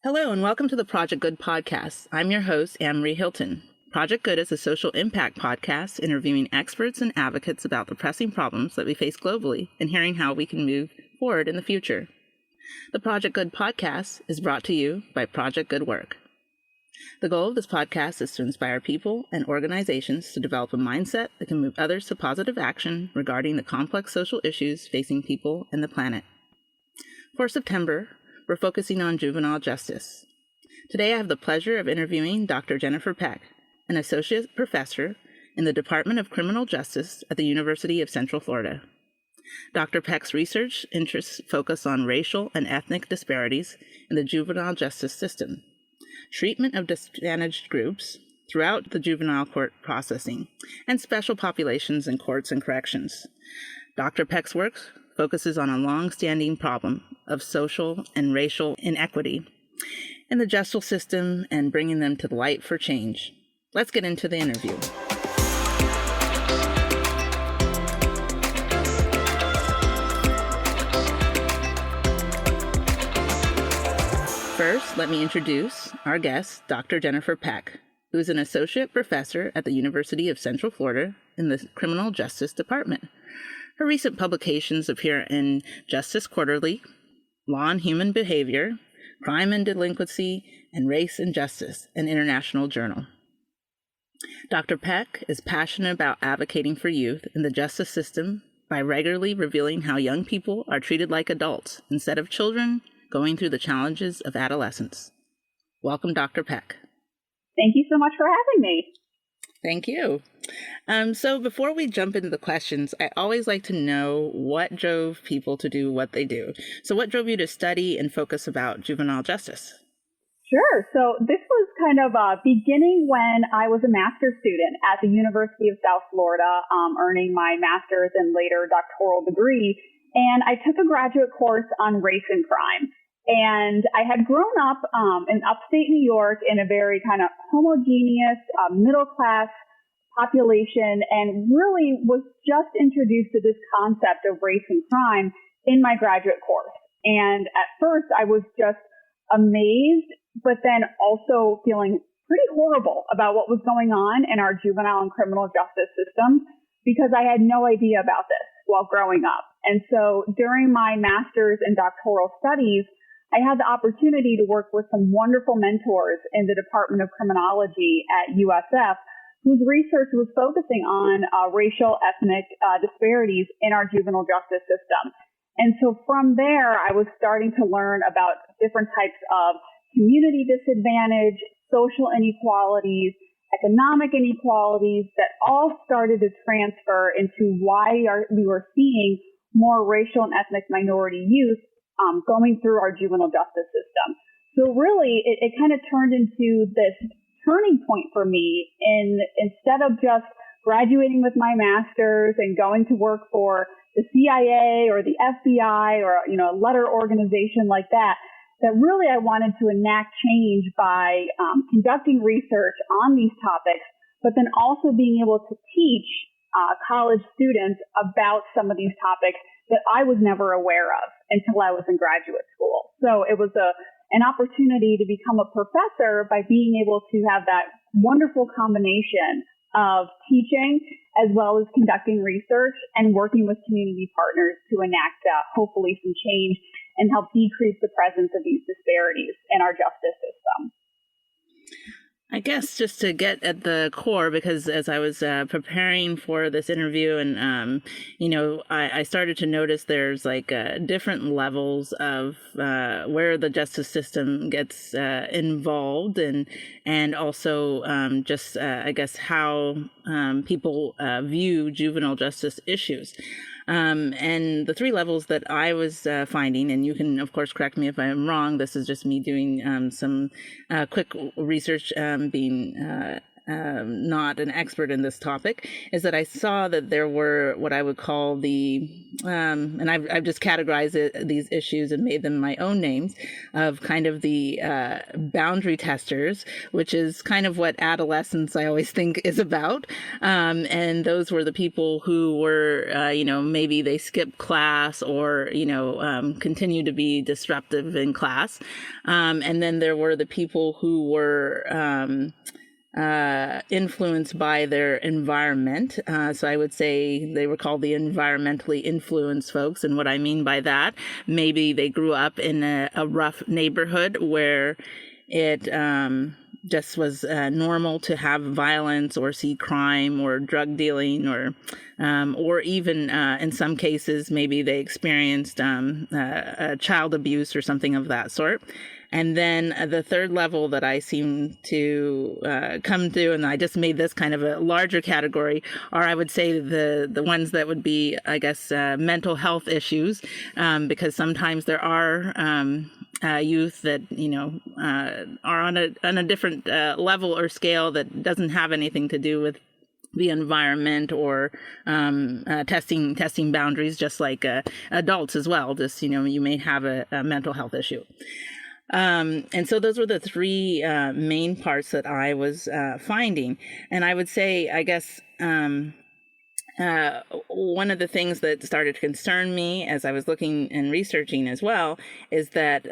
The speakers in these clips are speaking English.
Hello and welcome to the Project Good podcast. I'm your host, Anne-Marie Hilton. Project Good is a social impact podcast interviewing experts and advocates about the pressing problems that we face globally and hearing how we can move forward in the future. The Project Good podcast is brought to you by Project Good Work. The goal of this podcast is to inspire people and organizations to develop a mindset that can move others to positive action regarding the complex social issues facing people and the planet. For September, we're focusing on juvenile justice. Today I have the pleasure of interviewing Dr. Jennifer Peck, an associate professor in the Department of Criminal Justice at the University of Central Florida. Dr. Peck's research interests focus on racial and ethnic disparities in the juvenile justice system, treatment of disadvantaged groups throughout the juvenile court processing, and special populations in courts and corrections. Dr. Peck's work focuses on a long-standing problem of social and racial inequity in the justice system and bringing them to the light for change. Let's get into the interview. First, let me introduce our guest, Dr. Jennifer Peck, who is an associate professor at the University of Central Florida in the Criminal Justice Department. Her recent publications appear in Justice Quarterly, Law and Human Behavior, Crime and Delinquency, and Race and Justice, an international journal. Dr. Peck is passionate about advocating for youth in the justice system by regularly revealing how young people are treated like adults instead of children going through the challenges of adolescence. Welcome, Dr. Peck. Thank you so much for having me. Thank you. So before we jump into the questions, I always like to know what drove people to do what they do. So what drove you to study and focus about juvenile justice? Sure. So this was kind of beginning when I was a master's student at the University of South Florida, earning my master's and later doctoral degree. And I took a graduate course on race and crime. And I had grown up in upstate New York in a very kind of homogeneous, middle-class population, and really was just introduced to this concept of race and crime in my graduate course. And at first, I was just amazed, but then also feeling pretty horrible about what was going on in our juvenile and criminal justice systems, because I had no idea about this while growing up. And so during my master's and doctoral studies, I had the opportunity to work with some wonderful mentors in the Department of Criminology at USF, whose research was focusing on racial, ethnic disparities in our juvenile justice system. And so from there, I was starting to learn about different types of community disadvantage, social inequalities, economic inequalities that all started to transfer into why we were seeing more racial and ethnic minority youth going through our juvenile justice system. So really, it kind of turned into this turning point for me instead of just graduating with my master's and going to work for the CIA or the FBI or, a letter organization like that, that really I wanted to enact change by conducting research on these topics, but then also being able to teach college students about some of these topics that I was never aware of until I was in graduate school. So it was an opportunity to become a professor by being able to have that wonderful combination of teaching as well as conducting research and working with community partners to enact hopefully some change and help decrease the presence of these disparities in our justice system. I guess just to get at the core, because as I was preparing for this interview and, I started to notice there's like different levels of where the justice system gets involved and also I guess how people view juvenile justice issues. And the three levels that I was finding, and you can, of course, correct me if I'm wrong, this is just me doing some quick research being not an expert in this topic, is that I saw that there were what I would call and I've just categorized these issues and made them my own names, of kind of the boundary testers, which is kind of what adolescence I always think is about. And those were the people who were, maybe they skipped class or, continue to be disruptive in class. And then there were the people who were influenced by their environment. So I would say they were called the environmentally influenced folks. And what I mean by that, maybe they grew up in a rough neighborhood where it just was normal to have violence or see crime or drug dealing or even in some cases, maybe they experienced child abuse or something of that sort. And then the third level that I seem to come to, and I just made this kind of a larger category, are I would say the ones that would be, I guess, mental health issues, because sometimes there are youth that are on a different level or scale that doesn't have anything to do with the environment or testing boundaries, just like adults as well. Just you may have a mental health issue. And so those were the three main parts that I was finding. And I would say, I guess, one of the things that started to concern me as I was looking and researching as well is that,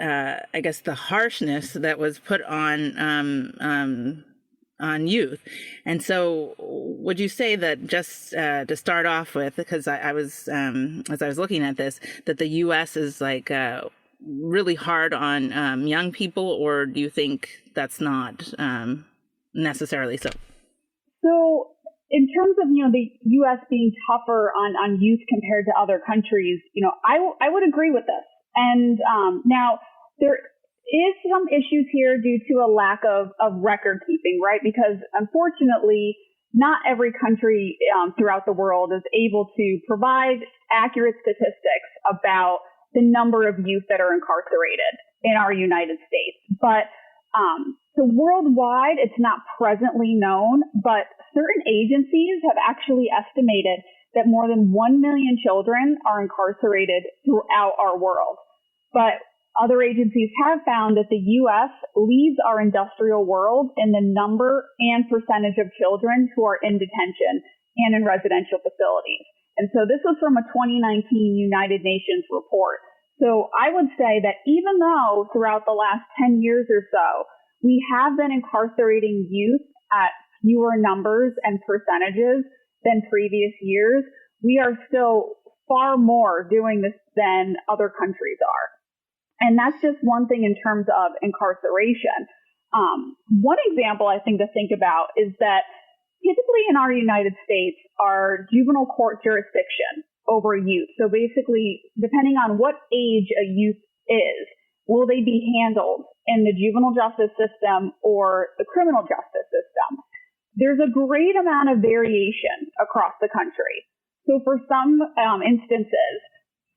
I guess, the harshness that was put on youth. And so would you say that just to start off with, because I was, as I was looking at this, that the U.S. is like really hard on young people, or do you think that's not necessarily so? So in terms of, the U.S. being tougher on youth compared to other countries, I would agree with this. And now there is some issues here due to a lack of record keeping, right? Because unfortunately, not every country throughout the world is able to provide accurate statistics about the number of youth that are incarcerated in our United States. But so worldwide, it's not presently known, but certain agencies have actually estimated that more than 1 million children are incarcerated throughout our world. But other agencies have found that the U.S. leads our industrial world in the number and percentage of children who are in detention and in residential facilities. And so this was from a 2019 United Nations report. So I would say that even though throughout the last 10 years or so, we have been incarcerating youth at fewer numbers and percentages than previous years, we are still far more doing this than other countries are. And that's just one thing in terms of incarceration. One example I think to think about is that typically in our United States, our juvenile court jurisdiction over youth. So basically, depending on what age a youth is, will they be handled in the juvenile justice system or the criminal justice system? There's a great amount of variation across the country. So for some instances,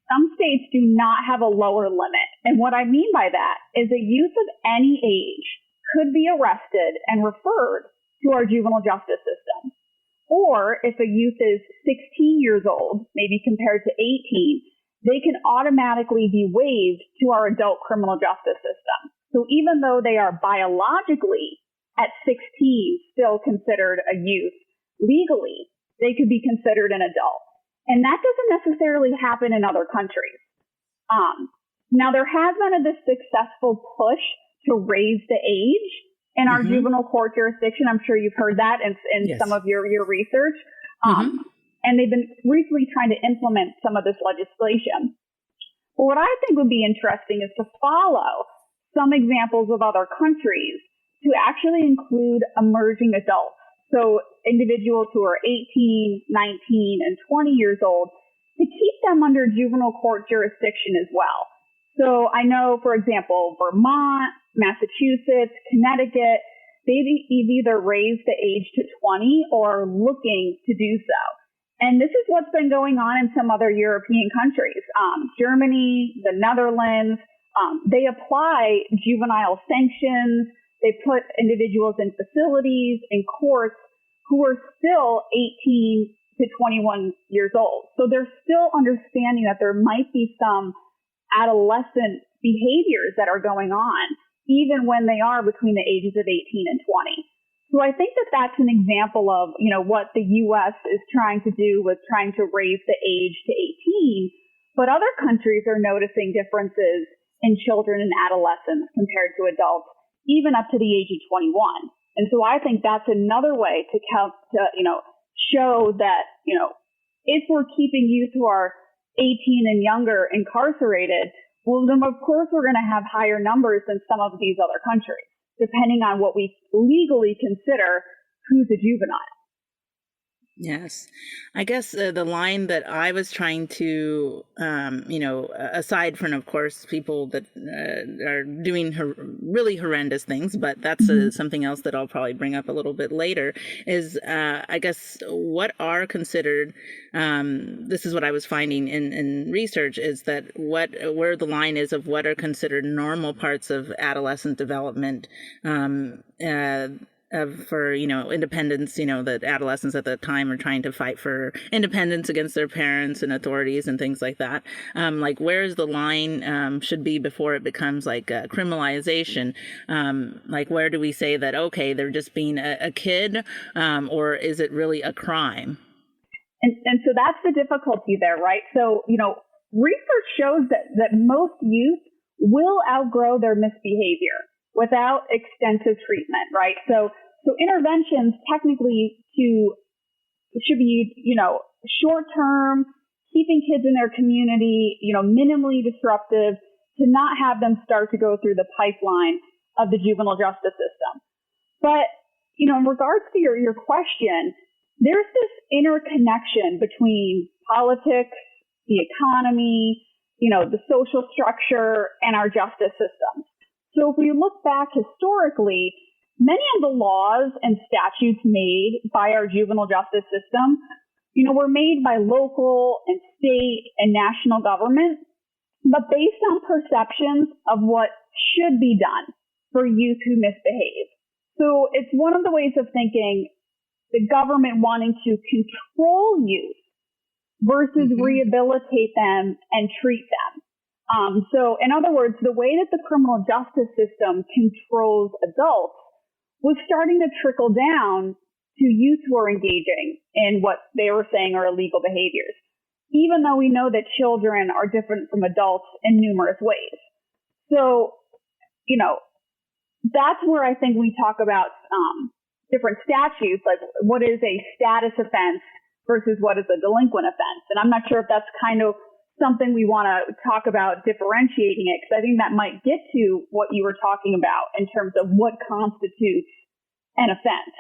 some states do not have a lower limit. And what I mean by that is a youth of any age could be arrested and referred to our juvenile justice system. Or if a youth is 16 years old, maybe compared to 18, they can automatically be waived to our adult criminal justice system. So even though they are biologically at 16 still considered a youth, legally, they could be considered an adult. And that doesn't necessarily happen in other countries. Now, there has been this successful push to raise the age in our juvenile court jurisdiction. I'm sure you've heard that in yes. some of your research. And they've been recently trying to implement some of this legislation. But what I think would be interesting is to follow some examples of other countries to actually include emerging adults. So individuals who are 18, 19, and 20 years old, to keep them under juvenile court jurisdiction as well. So I know, for example, Vermont, Massachusetts, Connecticut, they've either raised the age to 20 or looking to do so. And this is what's been going on in some other European countries. Germany, the Netherlands, they apply juvenile sanctions, They put individuals in facilities, in courts, who are still 18 to 21 years old. So they're still understanding that there might be some adolescent behaviors that are going on, even when they are between the ages of 18 and 20. So I think that that's an example of, what the U.S. is trying to do with trying to raise the age to 18, but other countries are noticing differences in children and adolescents compared to adults, even up to the age of 21. And so I think that's another way to show that, if we're keeping youth who are 18 and younger incarcerated, well, then of course we're going to have higher numbers than some of these other countries, depending on what we legally consider who's a juvenile. Yes. I guess the line that I was trying to, aside from, of course, people that are doing really horrendous things, but that's something else that I'll probably bring up a little bit later, is I guess what are considered, this is what I was finding in research, is that where the line is of what are considered normal parts of adolescent development, for independence, that adolescents at the time are trying to fight for independence against their parents and authorities and things like that. Like where's the line should be before it becomes like criminalization? Like where do we say that, okay, they're just being a kid, or is it really a crime? And so that's the difficulty there, right? So, research shows that most youth will outgrow their misbehavior without extensive treatment, right? So interventions technically should be, short term, keeping kids in their community, minimally disruptive, to not have them start to go through the pipeline of the juvenile justice system. But, in regards to your question, there's this interconnection between politics, the economy, the social structure, and our justice system. So if we look back historically, many of the laws and statutes made by our juvenile justice system, were made by local and state and national government, but based on perceptions of what should be done for youth who misbehave. So it's one of the ways of thinking the government wanting to control youth versus rehabilitate them and treat them. So in other words, the way that the criminal justice system controls adults was starting to trickle down to youth who are engaging in what they were saying are illegal behaviors, even though we know that children are different from adults in numerous ways. So, that's where I think we talk about different statutes, like what is a status offense versus what is a delinquent offense. And I'm not sure if that's kind of something we want to talk about differentiating it, because I think that might get to what you were talking about in terms of what constitutes an offense.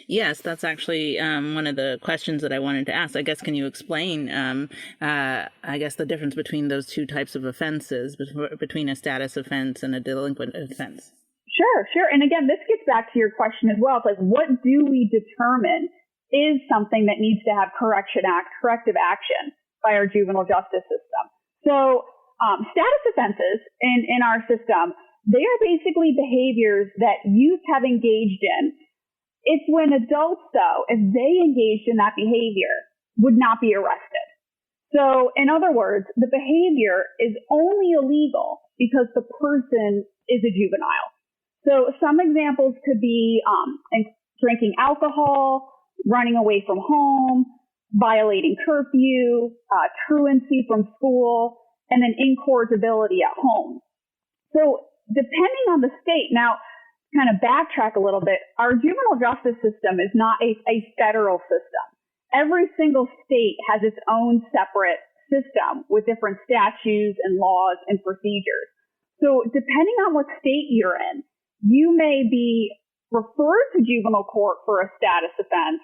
Yes, that's actually one of the questions that I wanted to ask. I guess, can you explain, I guess, the difference between those two types of offenses, between a status offense and a delinquent offense? Sure. And again, this gets back to your question as well. It's like, what do we determine is something that needs to have corrective action by our juvenile justice system? So status offenses in our system, they are basically behaviors that youth have engaged in. It's when adults, though, if they engaged in that behavior, would not be arrested. So in other words, the behavior is only illegal because the person is a juvenile. So some examples could be drinking alcohol, running away from home, violating curfew, truancy from school, and then incorrigibility at home. So depending on the state, now kind of backtrack a little bit, our juvenile justice system is not a federal system. Every single state has its own separate system with different statutes and laws and procedures. So depending on what state you're in, you may be referred to juvenile court for a status offense,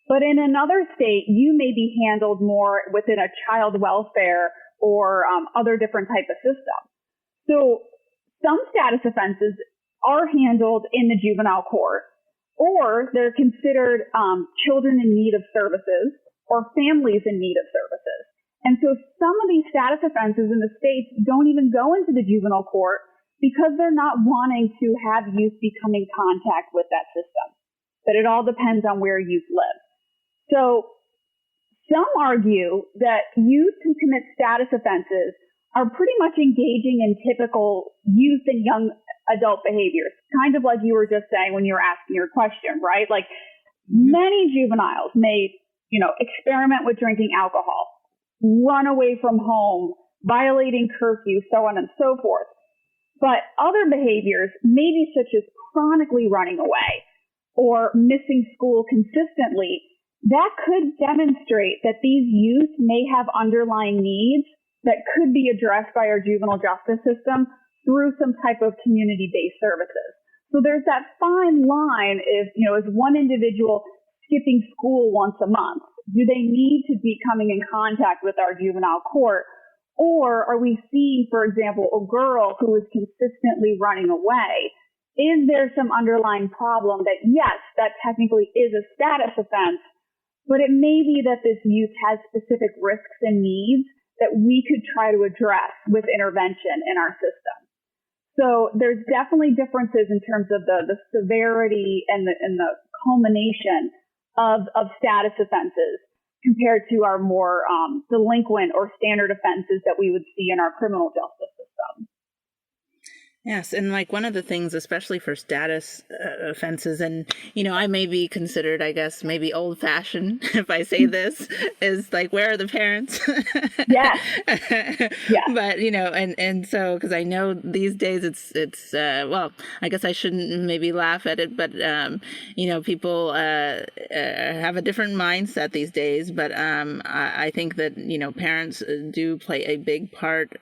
but in another state, you may be handled more within a child welfare or other different type of system. So some status offenses are handled in the juvenile court, or they're considered children in need of services or families in need of services. And so some of these status offenses in the states don't even go into the juvenile court because they're not wanting to have youth become in contact with that system. But it all depends on where youth live. So some argue that youth who commit status offenses are pretty much engaging in typical youth and young adult behaviors, kind of like you were just saying when you were asking your question, right? Like many juveniles may, experiment with drinking alcohol, run away from home, violating curfew, so on and so forth. But other behaviors, maybe such as chronically running away or missing school consistently, that could demonstrate that these youth may have underlying needs that could be addressed by our juvenile justice system through some type of community-based services. So there's that fine line if, is one individual skipping school once a month? Do they need to be coming in contact with our juvenile court? Or are we seeing, for example, a girl who is consistently running away? Is there some underlying problem that, yes, that technically is a status offense, but it may be that this youth has specific risks and needs that we could try to address with intervention in our system. So there's definitely differences in terms of the severity and the culmination of status offenses compared to our more delinquent or standard offenses that we would see in our criminal justice system. Yes, and like one of the things, especially for status offenses, and I may be considered, I guess, maybe old-fashioned if I say this, is like, where are the parents? Yes. Yeah. But and so because I know these days it's well, I guess I shouldn't maybe laugh at it, but people have a different mindset these days. But I think that parents do play a big part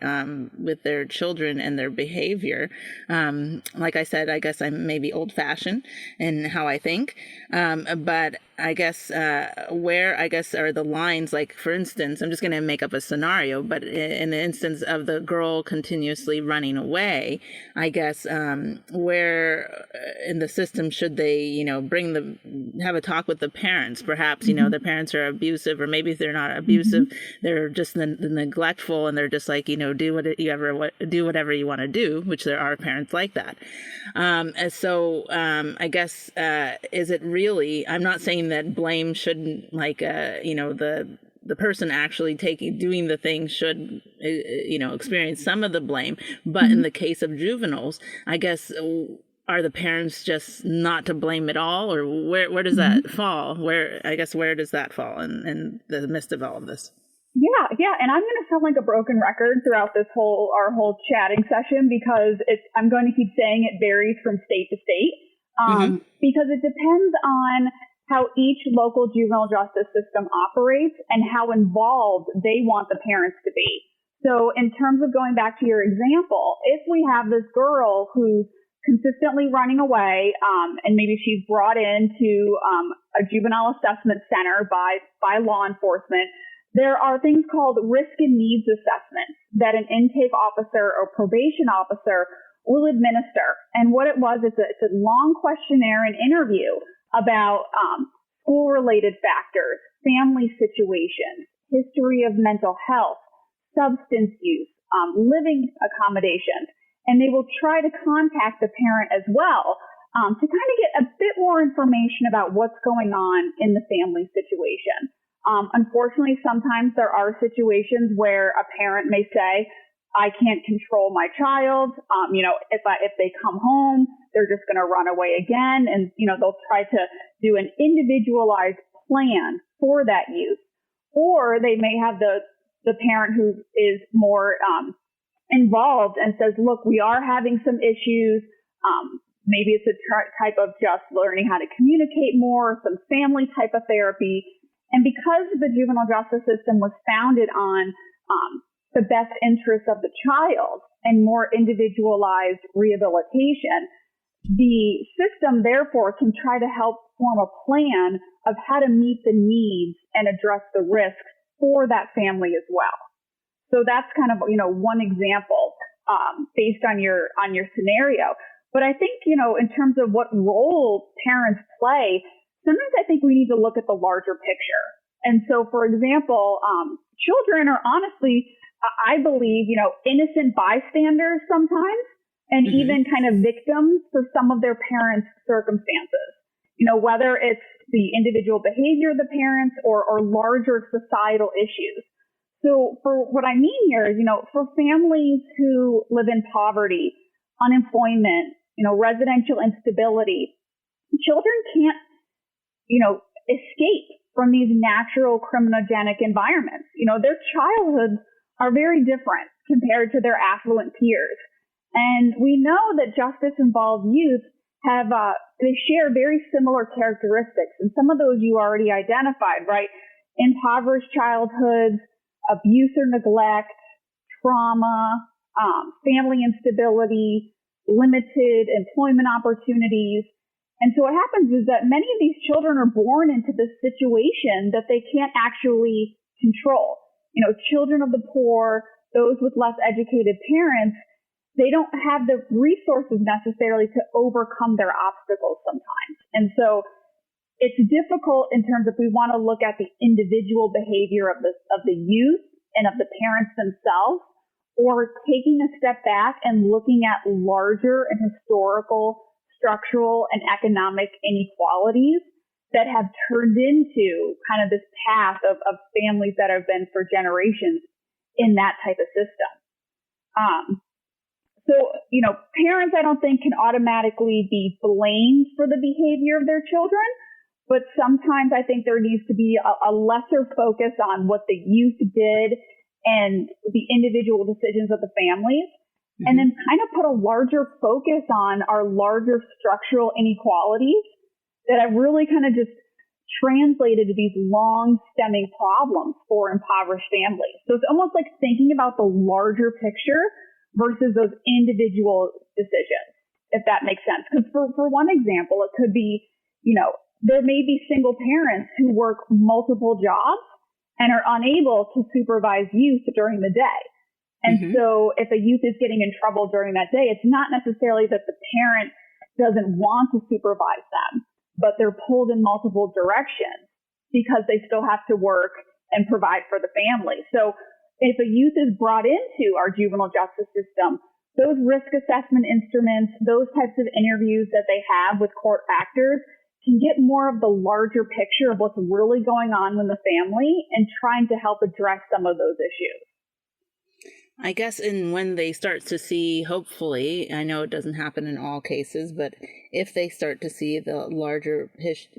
with their children and their behavior. Like I said, I guess I'm maybe old-fashioned in how I think, but I guess where are the lines? Like, for instance, I'm just going to make up a scenario, but in the instance of the girl continuously running away, I guess where in the system should they, have a talk with the parents? Perhaps the parents are abusive, or maybe they're not abusive, they're just the neglectful, and they're just like do whatever you want to do, which there are parents like that. So I guess is it really? I'm not saying that blame shouldn't, the person actually doing the thing should, experience some of the blame. But in the case of juveniles, I guess, are the parents just not to blame at all? Or where does that fall? Where does that fall in the midst of all of this? Yeah. And I'm going to sound like a broken record throughout our whole chatting session, because I'm going to keep saying it varies from state to state, because it depends on how each local juvenile justice system operates and how involved they want the parents to be. So in terms of going back to your example, if we have this girl who's consistently running away, and maybe she's brought into a juvenile assessment center by law enforcement, there are things called risk and needs assessments that an intake officer or probation officer will administer. And what it was, it's a long questionnaire and interview about school-related factors, family situations, history of mental health, substance use, living accommodations. And they will try to contact the parent as well to kind of get a bit more information about what's going on in the family situation. Unfortunately, sometimes there are situations where a parent may say, I can't control my child. If they come home, they're just going to run away again. And, they'll try to do an individualized plan for that youth. Or they may have the parent who is more involved and says, look, we are having some issues. Maybe it's a type of just learning how to communicate more, some family type of therapy. And because the juvenile justice system was founded on the best interests of the child and more individualized rehabilitation, the system therefore can try to help form a plan of how to meet the needs and address the risks for that family as well. So that's kind of, one example based on your scenario. But I think, in terms of what role parents play, sometimes I think we need to look at the larger picture. And so, for example, children are honestly, I believe, innocent bystanders sometimes. and even kind of victims for some of their parents' circumstances. Whether it's the individual behavior of the parents or larger societal issues. So for what I mean here is, for families who live in poverty, unemployment, residential instability, children can't, escape from these natural criminogenic environments. Their childhoods are very different compared to their affluent peers. And we know that justice-involved youth they share very similar characteristics. And some of those you already identified, right? Impoverished childhoods, abuse or neglect, trauma, family instability, limited employment opportunities. And so what happens is that many of these children are born into this situation that they can't actually control. Children of the poor, those with less educated parents, they don't have the resources necessarily to overcome their obstacles sometimes. And so it's difficult in terms of we want to look at the individual behavior of the youth and of the parents themselves, or taking a step back and looking at larger and historical, structural, and economic inequalities that have turned into kind of this path of families that have been for generations in that type of system. So, parents, I don't think, can automatically be blamed for the behavior of their children, but sometimes I think there needs to be a lesser focus on what the youth did and the individual decisions of the families, and then kind of put a larger focus on our larger structural inequalities that have really kind of just translated to these long-stemming problems for impoverished families. So it's almost like thinking about the larger picture versus those individual decisions, if that makes sense. Because for one example, it could be, there may be single parents who work multiple jobs and are unable to supervise youth during the day. And so if a youth is getting in trouble during that day, it's not necessarily that the parent doesn't want to supervise them, but they're pulled in multiple directions because they still have to work and provide for the family. So if a youth is brought into our juvenile justice system, those risk assessment instruments, those types of interviews that they have with court actors can get more of the larger picture of what's really going on in the family and trying to help address some of those issues. I guess when they start to see, hopefully, I know it doesn't happen in all cases, but if they start to see the larger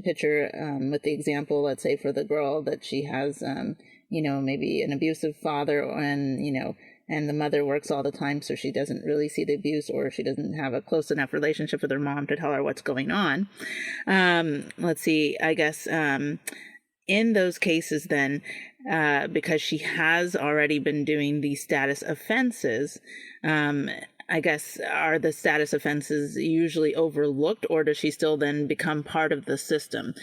picture with the example, let's say for the girl that she has, maybe an abusive father and the mother works all the time, so she doesn't really see the abuse, or she doesn't have a close enough relationship with her mom to tell her what's going on. Let's see, I guess in those cases then, because she has already been doing these status offenses, I guess, are the status offenses usually overlooked, or does she still then become part of the system?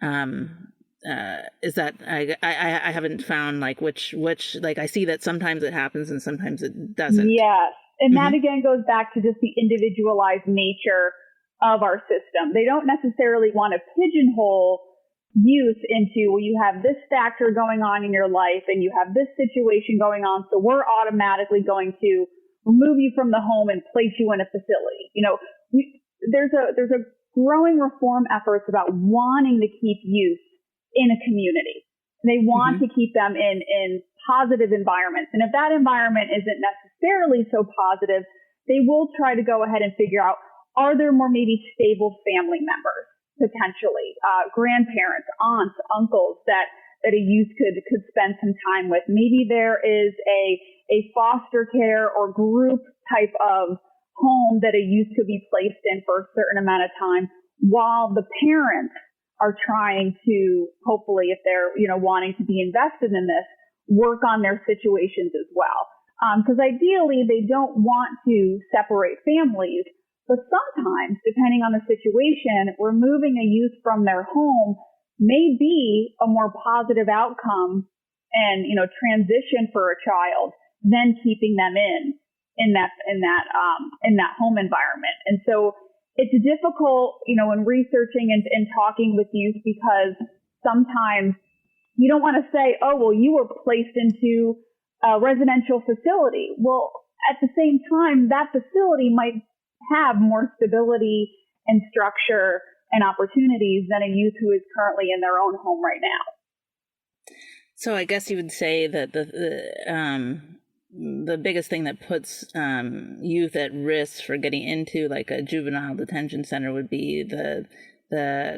Is that, I haven't found which, I see that sometimes it happens and sometimes it doesn't. Yes. And that again goes back to just the individualized nature of our system. They don't necessarily want to pigeonhole youth into, well, you have this factor going on in your life and you have this situation going on, so we're automatically going to remove you from the home and place you in a facility. There's a growing reform efforts about wanting to keep youth in a community. They want to keep them in positive environments. And if that environment isn't necessarily so positive, they will try to go ahead and figure out, are there more maybe stable family members, potentially, grandparents, aunts, uncles that a youth could spend some time with. Maybe there is a foster care or group type of home that a youth could be placed in for a certain amount of time while the parents are trying to, hopefully, if they're, wanting to be invested in this, work on their situations as well. Because ideally, they don't want to separate families, but sometimes, depending on the situation, removing a youth from their home may be a more positive outcome and, transition for a child than keeping them in that home environment. And so it's difficult, in researching and talking with youth, because sometimes you don't want to say, oh, well, you were placed into a residential facility. Well, at the same time, that facility might have more stability and structure and opportunities than a youth who is currently in their own home right now. So I guess you would say that the biggest thing that puts youth at risk for getting into like a juvenile detention center would be the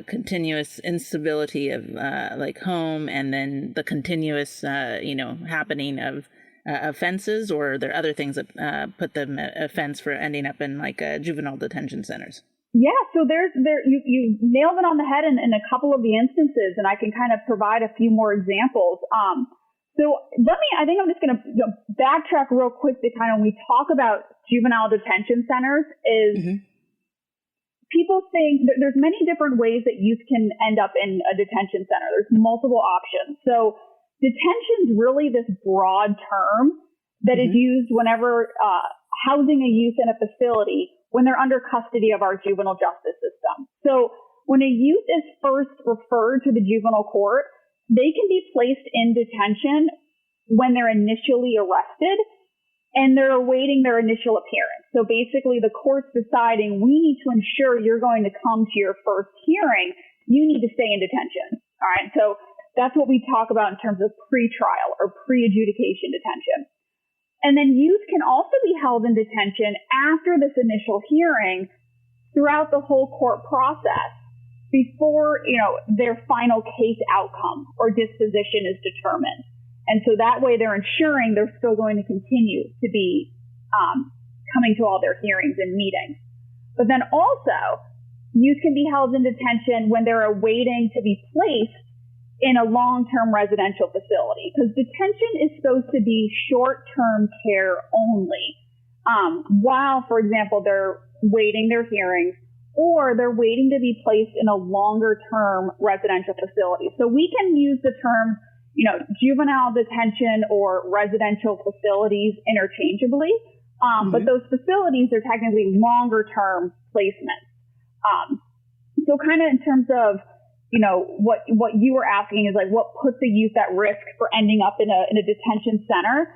continuous instability of like home, and then the continuous happening of offenses, or are there other things that put them at offense for ending up in like juvenile detention centers? Yeah, so you nailed it on the head in a couple of the instances, and I can kind of provide a few more examples. I think I'm just going to backtrack real quick to kind of, when we talk about juvenile detention centers, is people think that there's many different ways that youth can end up in a detention center. There's multiple options. So detention is really this broad term that is used whenever housing a youth in a facility when they're under custody of our juvenile justice system. So when a youth is first referred to the juvenile court, they can be placed in detention when they're initially arrested and they're awaiting their initial appearance. So basically the court's deciding, we need to ensure you're going to come to your first hearing. You need to stay in detention. All right. So that's what we talk about in terms of pre-trial or pre-adjudication detention. And then youth can also be held in detention after this initial hearing throughout the whole court process before, their final case outcome or disposition is determined. And so that way they're ensuring they're still going to continue to be coming to all their hearings and meetings. But then also, youth can be held in detention when they're awaiting to be placed in a long-term residential facility, because detention is supposed to be short-term care only, while, for example, they're waiting their hearings or they're waiting to be placed in a longer-term residential facility. So we can use the terms, juvenile detention or residential facilities interchangeably, but those facilities are technically longer-term placements. So kind of in terms of what you were asking is like, what puts the youth at risk for ending up in a detention center?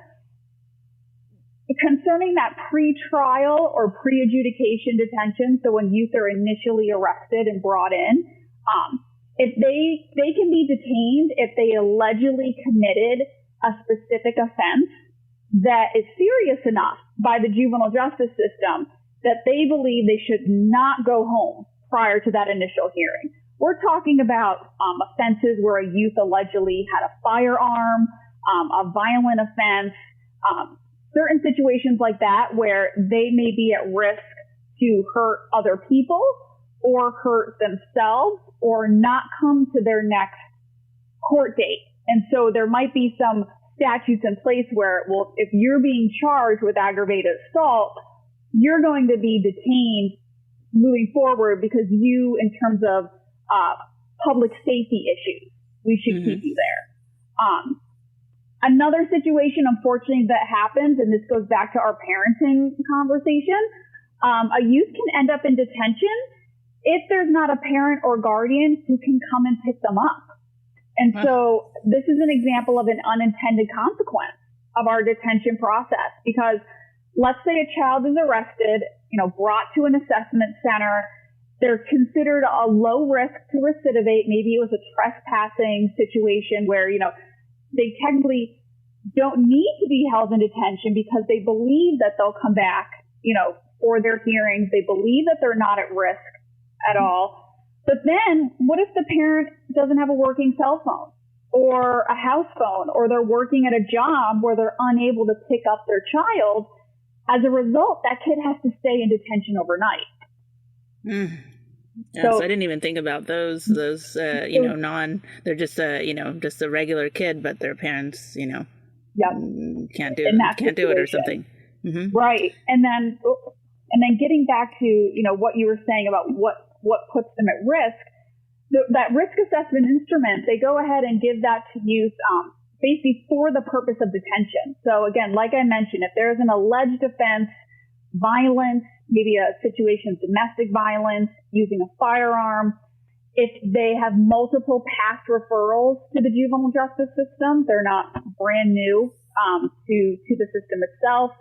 Concerning that pre-trial or pre-adjudication detention, so when youth are initially arrested and brought in, if they can be detained if they allegedly committed a specific offense that is serious enough by the juvenile justice system that they believe they should not go home prior to that initial hearing. We're talking about offenses where a youth allegedly had a firearm, a violent offense, certain situations like that where they may be at risk to hurt other people or hurt themselves or not come to their next court date. And so there might be some statutes in place where, well, if you're being charged with aggravated assault, you're going to be detained moving forward because you, in terms of public safety issues, we should keep you there. Another situation, unfortunately, that happens, and this goes back to our parenting conversation, a youth can end up in detention if there's not a parent or guardian who can come and pick them up. And so this is an example of an unintended consequence of our detention process, because let's say a child is arrested, brought to an assessment center. They're considered a low risk to recidivate. Maybe it was a trespassing situation where, they technically don't need to be held in detention because they believe that they'll come back, for their hearings. They believe that they're not at risk at all. But then what if the parent doesn't have a working cell phone or a house phone, or they're working at a job where they're unable to pick up their child? As a result, that kid has to stay in detention overnight. Yeah, so I didn't even think about those, they're just a regular kid, but their parents, can't do it or something. Right. And then getting back to, what you were saying about what puts them at risk, that risk assessment instrument, they go ahead and give that to youth, basically for the purpose of detention. So again, like I mentioned, if there's an alleged offense, violence, maybe a situation of domestic violence, using a firearm, if they have multiple past referrals to the juvenile justice system, they're not brand new to the system itself.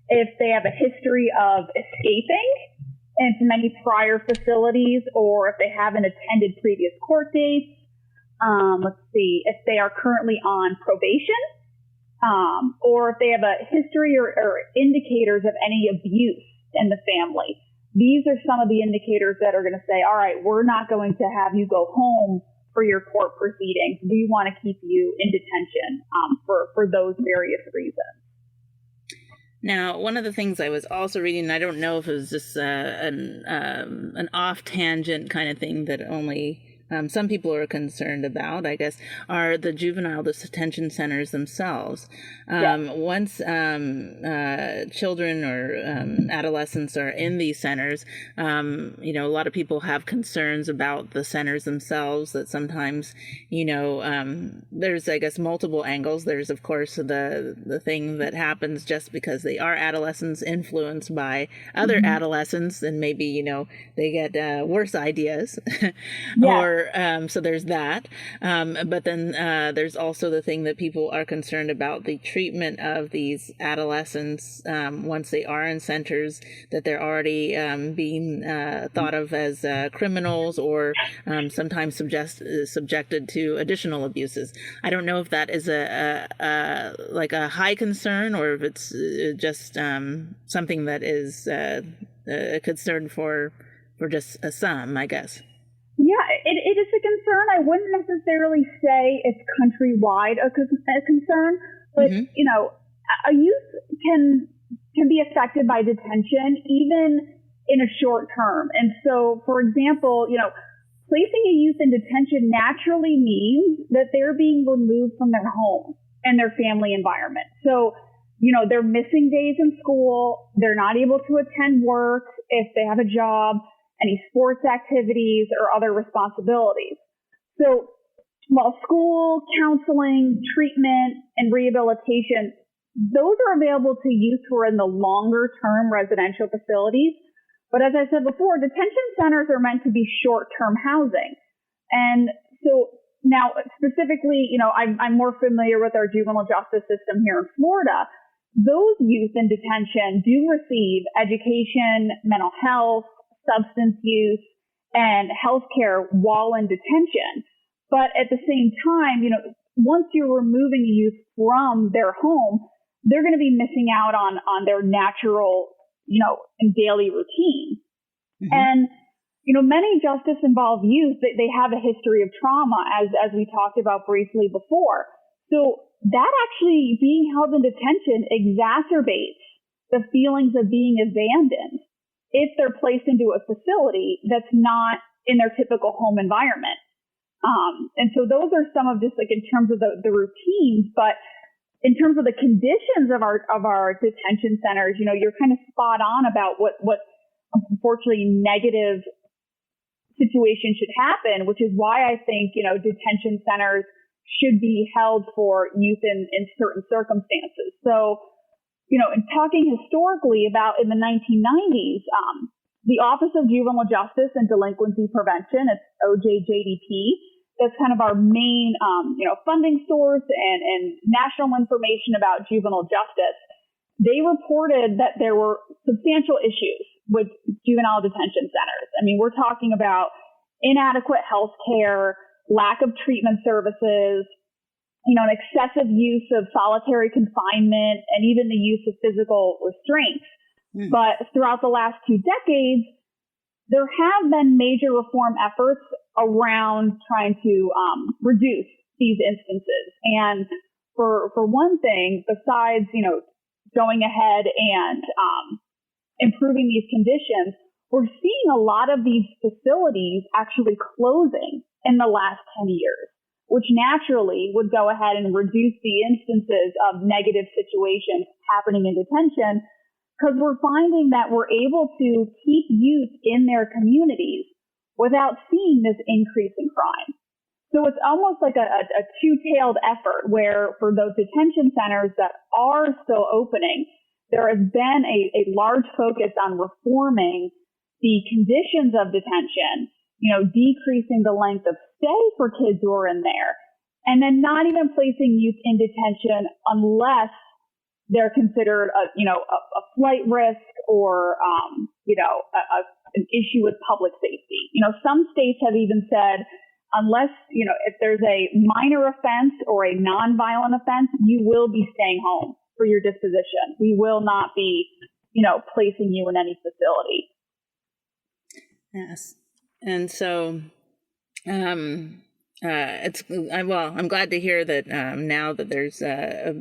If they have a history of escaping into many prior facilities, or if they haven't attended previous court dates. Let's see, if they are currently on probation, or if they have a history or indicators of any abuse in the family. These are some of the indicators that are going to say, all right, we're not going to have you go home for your court proceedings. We want to keep you in detention for those various reasons. Now, one of the things I was also reading, and I don't know if it was just an off-tangent kind of thing that only some people are concerned about, I guess, are the juvenile detention centers themselves. Once children or adolescents are in these centers, a lot of people have concerns about the centers themselves, that sometimes, there's, I guess, multiple angles. There's, of course, the thing that happens just because they are adolescents influenced by other adolescents, and maybe, they get worse ideas. Or so there's that. But then there's also the thing that people are concerned about, the treatment of these adolescents once they are in centers, that they're already being thought of as criminals, or sometimes subjected to additional abuses. I don't know if that is a high concern, or if it's just something that is a concern for just some, I guess. Yeah, it is a concern. I wouldn't necessarily say it's countrywide a concern, but a youth can be affected by detention even in a short term. And so, for example, placing a youth in detention naturally means that they're being removed from their home and their family environment. So, they're missing days in school. They're not able to attend work if they have a job, any sports activities, or other responsibilities. So while school, counseling, treatment, and rehabilitation, those are available to youth who are in the longer-term residential facilities. But as I said before, detention centers are meant to be short-term housing. And so now specifically, I'm more familiar with our juvenile justice system here in Florida. Those youth in detention do receive education, mental health, substance use, and healthcare while in detention. But at the same time, once you're removing youth from their home, they're going to be missing out on their natural, and daily routine. And, many justice-involved youth, they have a history of trauma, as we talked about briefly before. So that actually, being held in detention, exacerbates the feelings of being abandoned if they're placed into a facility that's not in their typical home environment. And so those are some of just in terms of the routines, but in terms of the conditions of our detention centers, you're kind of spot on about what unfortunately negative situation should happen, which is why I think, detention centers should be held for youth in certain circumstances. So, in talking historically about in the 1990s, the Office of Juvenile Justice and Delinquency Prevention, it's OJJDP, that's kind of our main, funding source and national information about juvenile justice. They reported that there were substantial issues with juvenile detention centers. I mean, we're talking about inadequate health care, lack of treatment services, an excessive use of solitary confinement, and even the use of physical restraints. But throughout the last 2 decades, there have been major reform efforts around trying to reduce these instances. And for one thing, besides, going ahead and improving these conditions, we're seeing a lot of these facilities actually closing in the last 10 years, which naturally would go ahead and reduce the instances of negative situations happening in detention, because we're finding that we're able to keep youth in their communities without seeing this increase in crime. So it's almost like a two-tailed effort where for those detention centers that are still opening, there has been a large focus on reforming the conditions of detention, decreasing the length of stay for kids who are in there, and then not even placing youth in detention unless they're considered a flight risk or, a an issue with public safety. Some states have even said, unless, if there's a minor offense or a nonviolent offense, you will be staying home for your disposition. We will not be, placing you in any facility. Yes. And so, I'm glad to hear that now that there's a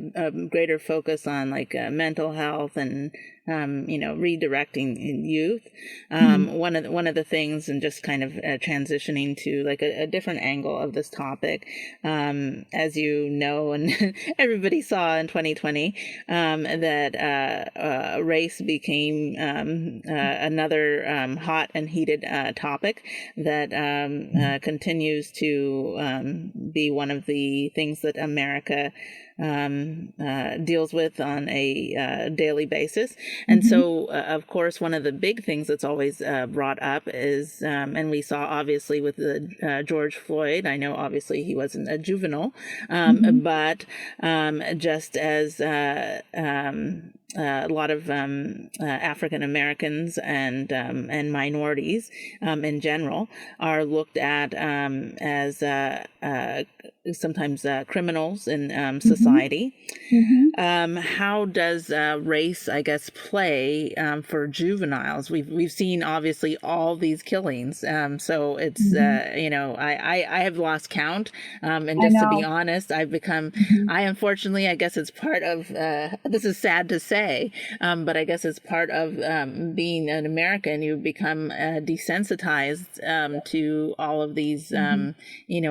greater focus on mental health and redirecting youth. One of the things, and just kind of transitioning to a different angle of this topic, as you know, and everybody saw in 2020, that race became another hot and heated topic that continues to be one of the things that America deals with on a daily basis. And so, of course, one of the big things that's always brought up is, and we saw obviously with the George Floyd, I know obviously he wasn't a juvenile, but just as a lot of African Americans and minorities in general are looked at as sometimes criminals in society. How does race, I guess, play for juveniles? We've seen obviously all these killings, so it's I have lost count, and just to be honest, I've become I unfortunately, I guess it's part of this is sad to say, but I guess it's part of being an American. You become desensitized to all of these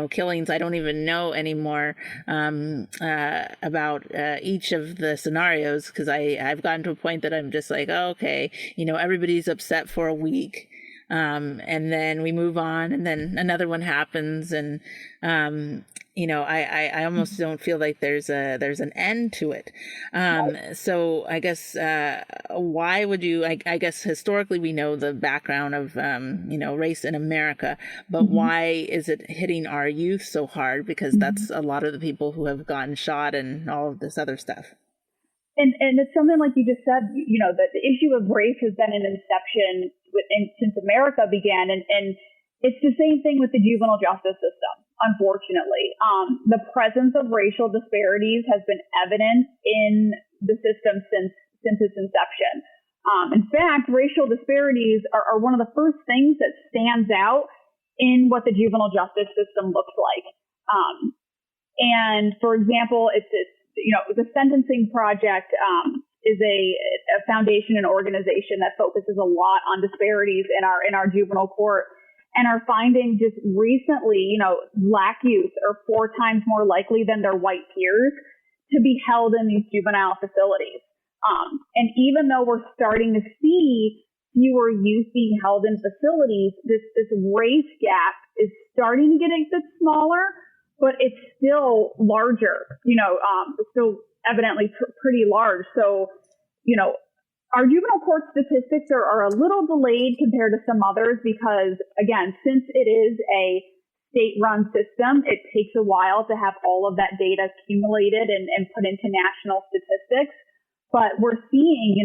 killings. I don't even know anymore about each of the scenarios, because I've gotten to a point that I'm just like, oh, okay, everybody's upset for a week, and then we move on, and then another one happens, and I almost don't feel like there's an end to it. So I guess why would you? I guess historically we know the background of race in America, but why is it hitting our youth so hard? Because that's a lot of the people who have gotten shot and all of this other stuff. And it's something like you just said. The issue of race has been an inception since America began, and it's the same thing with the juvenile justice system. Unfortunately, the presence of racial disparities has been evident in the system since its inception. In fact, racial disparities are one of the first things that stands out in what the juvenile justice system looks like. And for example, it's the Sentencing Project is a foundation and organization that focuses a lot on disparities in our juvenile court. And are finding just recently, Black youth are 4 times more likely than their white peers to be held in these juvenile facilities. And even though we're starting to see fewer youth being held in facilities, this race gap is starting to get a bit smaller, but it's still larger. It's still evidently pretty large. So, our juvenile court statistics are a little delayed compared to some others because, again, since it is a state-run system, it takes a while to have all of that data accumulated and put into national statistics. But we're seeing,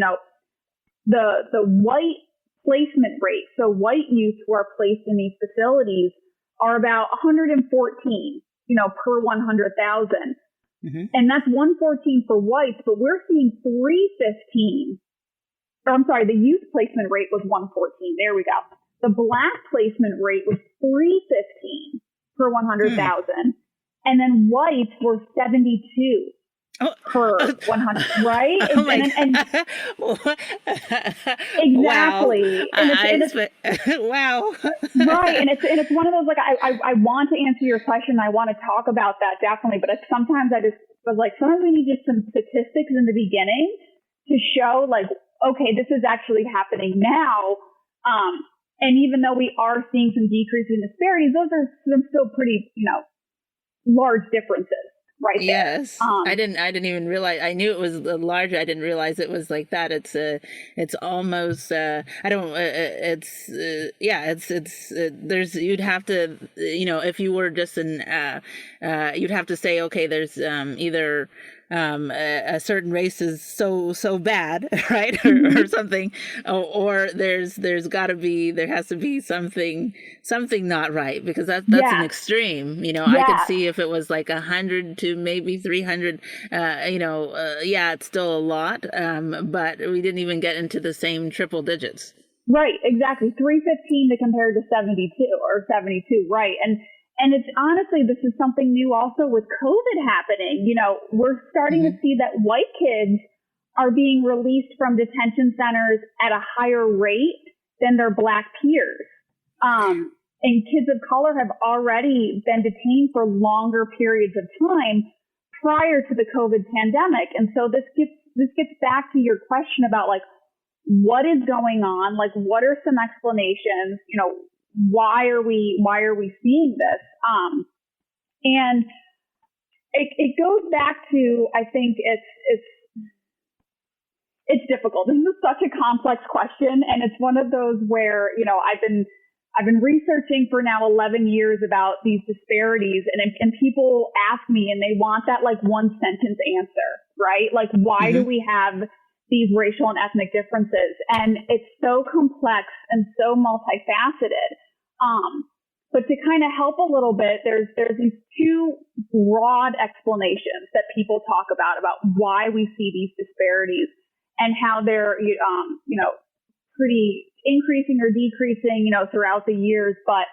the white placement rate, so white youth who are placed in these facilities are about 114, per 100,000. And that's 114 for whites, but we're seeing 315. The youth placement rate was 114. There we go. The Black placement rate was 315 per 100,000. And then whites were 72 per 100, right? Oh my God. Exactly. Wow. Right. And it's one of those, I want to answer your question. I want to talk about that definitely. But sometimes I just was sometimes we need just some statistics in the beginning to show okay, this is actually happening now. And even though we are seeing some decrease in disparities, those are some still pretty, large differences right there. Yes. I didn't even realize, I knew it was large. I didn't realize it was like that. It's almost, there's, you'd have to, if you were just you'd have to say, okay, there's either a certain race is so bad, right, or something, or there has to be something not right, because that's an extreme. I could see if it was like 100 to maybe 300. It's still a lot, but we didn't even get into the same triple digits. Right, exactly. 315 to compare to 72 or 72, right. And it's honestly, this is something new also with COVID happening. We're starting to see that white kids are being released from detention centers at a higher rate than their Black peers. And kids of color have already been detained for longer periods of time prior to the COVID pandemic. And so this gets back to your question about like, what is going on? Like, what are some explanations? Why are we seeing this? And it goes back to, I think it's difficult. This is such a complex question, and it's one of those where, I've been researching for now 11 years about these disparities, and people ask me and they want that like one sentence answer, right? Like, why do we have these racial and ethnic differences? And it's so complex and so multifaceted. But to kind of help a little bit, there's these two broad explanations that people talk about why we see these disparities and how they're, pretty increasing or decreasing, throughout the years. But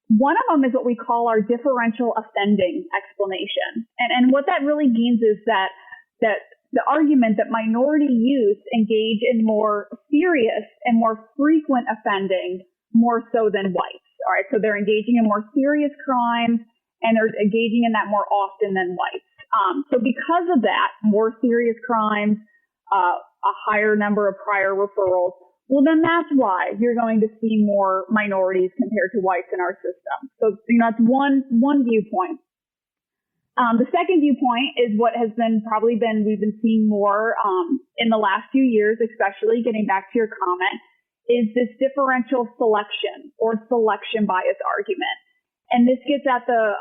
one of them is what we call our differential offending explanation. And what that really means is that the argument that minority youth engage in more serious and more frequent offending more so than whites. All right, so they're engaging in more serious crimes and they're engaging in that more often than whites. So because of that, more serious crimes, a higher number of prior referrals, well, then that's why you're going to see more minorities compared to whites in our system. So, that's one viewpoint. The second viewpoint is what has we've been seeing more in the last few years, especially getting back to your comment, is this differential selection or selection bias argument. And this gets at the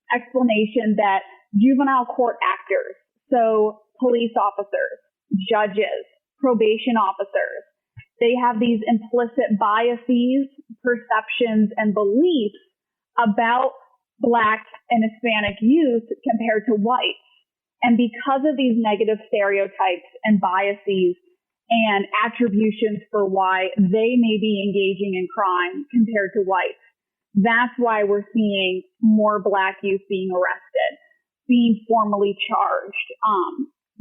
explanation that juvenile court actors, so police officers, judges, probation officers, they have these implicit biases, perceptions, and beliefs about Black and Hispanic youth compared to whites. And because of these negative stereotypes and biases and attributions for why they may be engaging in crime compared to whites, that's why we're seeing more Black youth being arrested, being formally charged,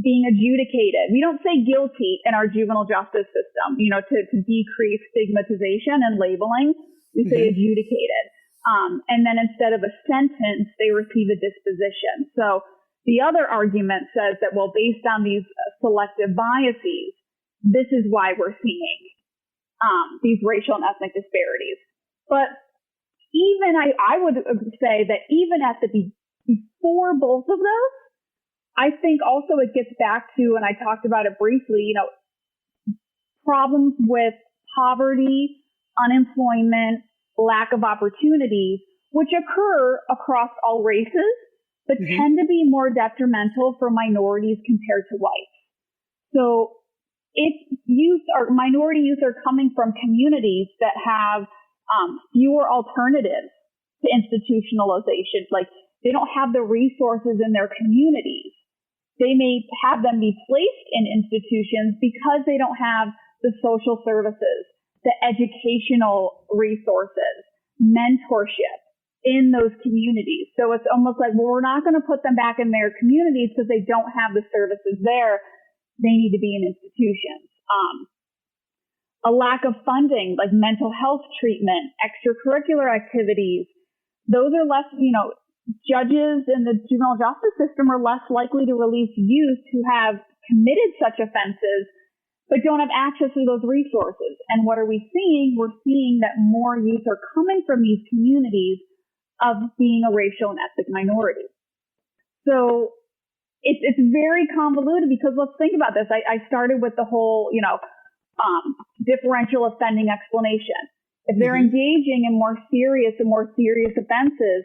being adjudicated. We don't say guilty in our juvenile justice system, to decrease stigmatization and labeling. We say adjudicated. And then instead of a sentence, they receive a disposition. So the other argument says that, well, based on these selective biases, this is why we're seeing these racial and ethnic disparities. But even I would say that even at before both of those, I think also it gets back to, and I talked about it briefly, problems with poverty, unemployment, lack of opportunities, which occur across all races, but tend to be more detrimental for minorities compared to whites. So if minority youth are coming from communities that have fewer alternatives to institutionalization, like they don't have the resources in their communities, they may have them be placed in institutions because they don't have the social services, the educational resources, mentorship in those communities. So it's almost like, well, we're not going to put them back in their communities because they don't have the services there. They need to be in institutions. A lack of funding, like mental health treatment, extracurricular activities, those are less, judges in the juvenile justice system are less likely to release youth who have committed such offenses but don't have access to those resources. And what are we seeing? We're seeing that more youth are coming from these communities of being a racial and ethnic minority. So it's very convoluted because let's think about this. I started with the whole, differential offending explanation. If they're engaging in more serious offenses,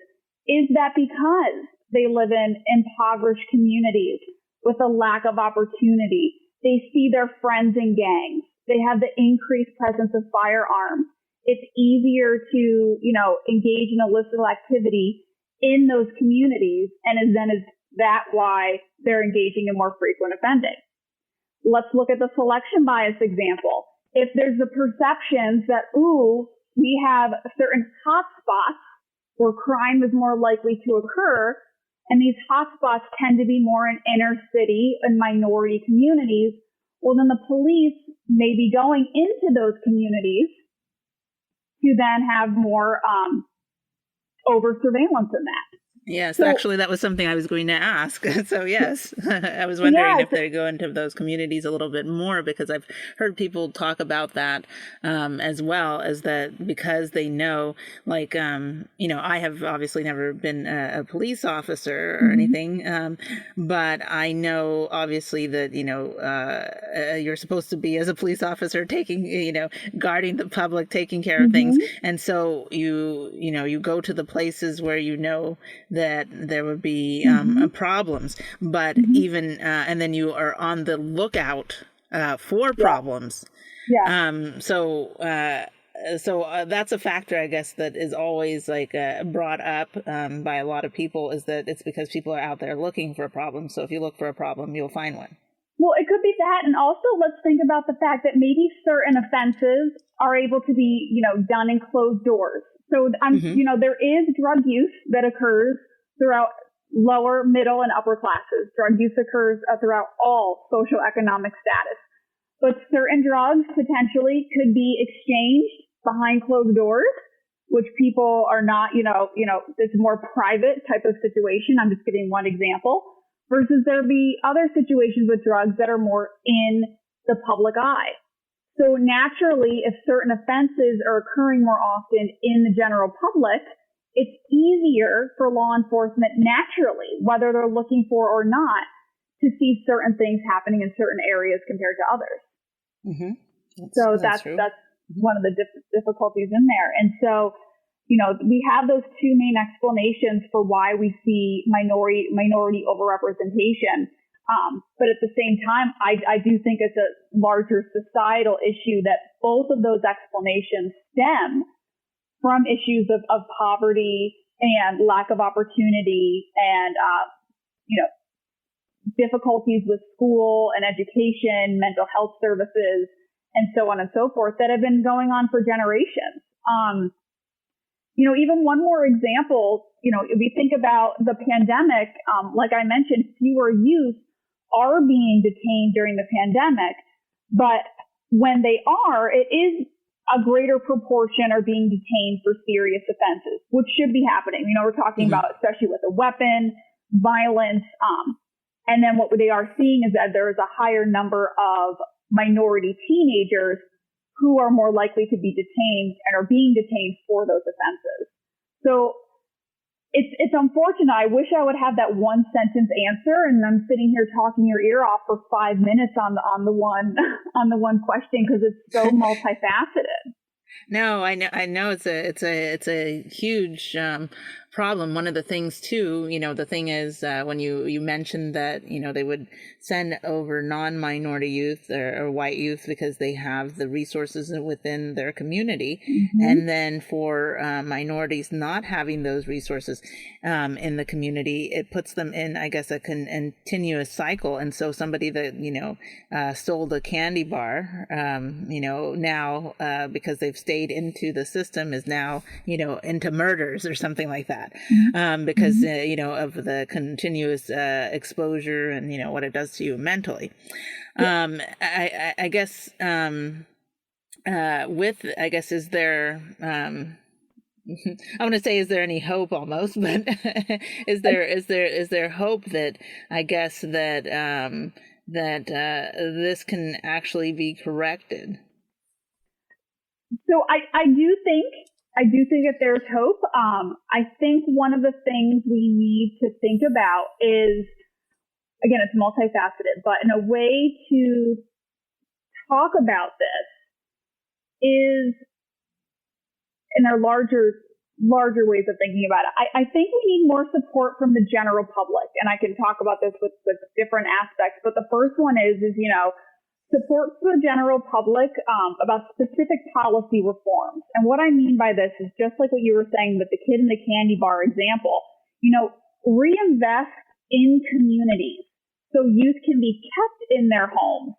is that because they live in impoverished communities with a lack of opportunity. They see their friends in gangs. They have the increased presence of firearms. It's easier to, engage in illicit activity in those communities. And is that why they're engaging in more frequent offending? Let's look at the selection bias example. If there's the perceptions that, we have certain hotspots where crime is more likely to occur, and these hotspots tend to be more in inner city and minority communities, well, then the police may be going into those communities to then have more over surveillance in that. Yes, so, actually, that was something I was going to ask. So, yes, I was wondering if they go into those communities a little bit more, because I've heard people talk about that as well, as that because they know, like, I have obviously never been a police officer or anything, but I know obviously that, you're supposed to be, as a police officer, taking, guarding the public, taking care of things. And so you go to the places where that there would be problems, but even and then you are on the lookout for problems. So that's a factor, I guess, that is always brought up by a lot of people, is that it's because people are out there looking for a problem. So if you look for a problem, you'll find one. Well, it could be that, and also let's think about the fact that maybe certain offenses are able to be, done in closed doors. So, there is drug use that occurs throughout lower, middle, and upper classes. Drug use occurs throughout all socioeconomic status. But certain drugs potentially could be exchanged behind closed doors, which people are not, it's a more private type of situation. I'm just giving one example. Versus there be other situations with drugs that are more in the public eye. So naturally, if certain offenses are occurring more often in the general public, it's easier for law enforcement naturally, whether they're looking for or not, to see certain things happening in certain areas compared to others. That's one of the difficulties in there. And so, we have those two main explanations for why we see minority overrepresentation. But at the same time, I do think it's a larger societal issue that both of those explanations stem from issues of poverty and lack of opportunity and, difficulties with school and education, mental health services, and so on and so forth that have been going on for generations. Even one more example, if we think about the pandemic, like I mentioned, fewer youth are being detained during the pandemic, but when they are, it is a greater proportion are being detained for serious offenses, which should be happening. We're talking about, especially with a weapon, violence, and then what they are seeing is that there is a higher number of minority teenagers who are more likely to be detained and are being detained for those offenses. So it's unfortunate. I wish I would have that one sentence answer, and I'm sitting here talking your ear off for 5 minutes on the one question, because it's so multifaceted. No, I know it's a huge problem. One of the things too, the thing is when you mentioned that they would send over non-minority youth or white youth because they have the resources within their community, and then for minorities not having those resources in the community, it puts them in, I guess, a continuous cycle. And so somebody that stole the candy bar, now because they've stayed into the system is now into murders or something like that. Because, of the continuous exposure and, what it does to you mentally. I guess, is there, I want to say, is there any hope almost, but is there hope that, I guess, that this can actually be corrected? So I do think that there's hope. I think one of the things we need to think about is, again, it's multifaceted, but in a way to talk about this is in a larger larger ways of thinking about it. I think we need more support from the general public, and I can talk about this with different aspects. But the first one is support for the general public about specific policy reforms. And what I mean by this is just like what you were saying with the kid in the candy bar example. Reinvest in communities so youth can be kept in their homes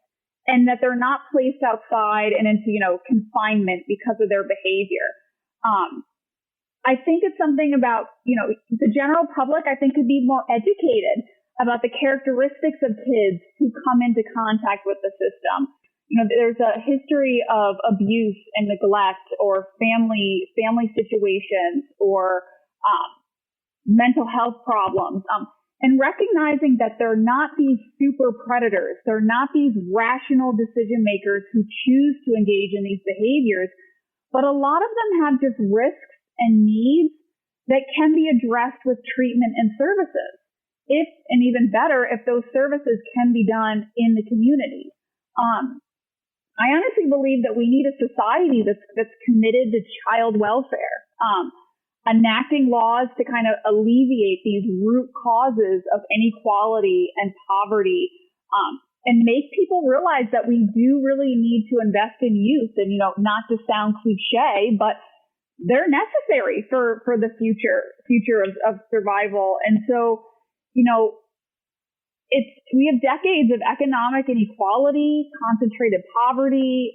and that they're not placed outside and into confinement because of their behavior. I think it's something about, the general public, I think, could be more educated about the characteristics of kids who come into contact with the system. There's a history of abuse and neglect or family situations or mental health problems. And recognizing that they're not these super predators. They're not these rational decision makers who choose to engage in these behaviors, but a lot of them have just risks and needs that can be addressed with treatment and services. And even better, if those services can be done in the community. I honestly believe that we need a society that's committed to child welfare, enacting laws to kind of alleviate these root causes of inequality and poverty, and make people realize that we do really need to invest in youth. And, not to sound cliche, but they're necessary for the future of survival. And so, we have decades of economic inequality, concentrated poverty,